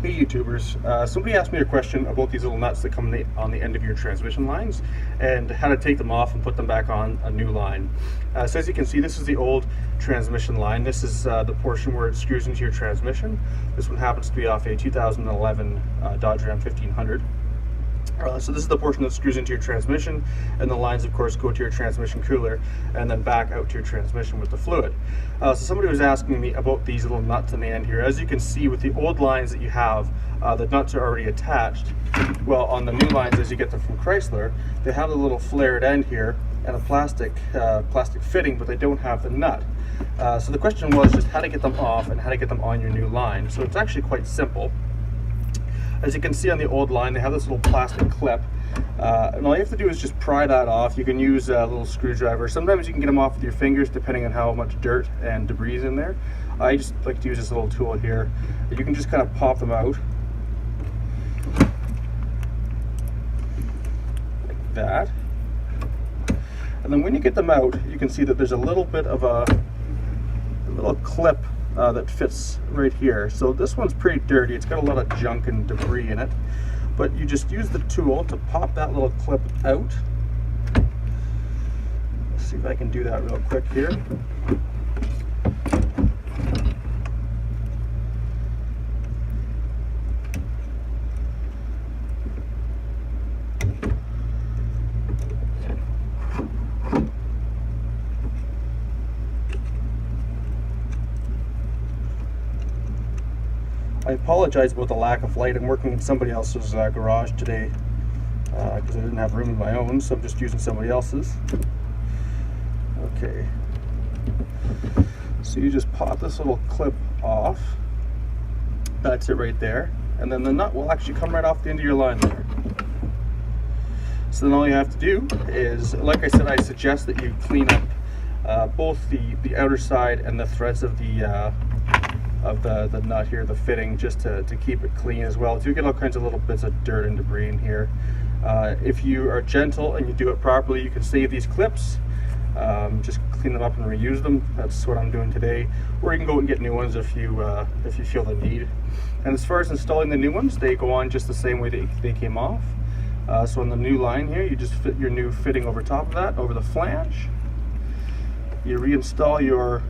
Hey YouTubers, somebody asked me a question about these little nuts that come on the end of your transmission lines and how to take them off and put them back on a new line. So as you can see, this is the old transmission line. This is the portion where it screws into your transmission. This one happens to be off a 2011 Dodge Ram 1500. So this is the portion that screws into your transmission, and the lines of course go to your transmission cooler and then back out to your transmission with the fluid. So somebody was asking me about these little nuts in the end here. As you can see with the old lines that you have, the nuts are already attached. Well, on the new lines, as you get them from Chrysler, they have a little flared end here and a plastic fitting, but they don't have the nut. So the question was just how to get them off and how to get them on your new line. So it's actually quite simple. As you can see on the old line, they have this little plastic clip, and all you have to do is just pry that off. You can use a little screwdriver. Sometimes you can get them off with your fingers depending on how much dirt and debris is in there. I just like to use this little tool here. You can just kind of pop them out like that. And then when you get them out, you can see that there's a little bit of a little clip that fits right here. So this one's pretty dirty. It's got a lot of junk and debris in it, but you just use the tool to pop that little clip out. Let's see if I can do that real quick here. I apologize about the lack of light. I'm working in somebody else's garage today because I didn't have room in my own, so I'm just using somebody else's. Okay. So you just pop this little clip off. That's it right there. And then the nut will actually come right off the end of your line there. So then all you have to do is, like I said, I suggest that you clean up both the outer side and the threads of the nut here, the fitting, just to keep it clean as well. You get all kinds of little bits of dirt and debris in here. If you are gentle and you do it properly, you can save these clips, just clean them up and reuse them. That's what I'm doing today. Or you can go and get new ones if you feel the need. And as far as installing the new ones, they go on just the same way they came off. So on the new line here, you just fit your new fitting over top of that, over the flange. You reinstall your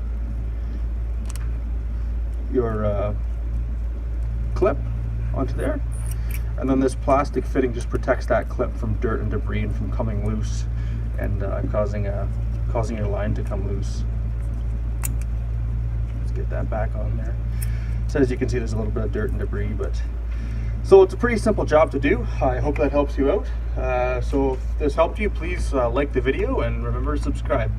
clip onto there, and then this plastic fitting just protects that clip from dirt and debris and from coming loose and causing your line to come loose. Let's get that back on there. So as you can see, there's a little bit of dirt and debris, but so it's a pretty simple job to do. I hope that helps you out. So if this helped you, please like the video and remember to subscribe.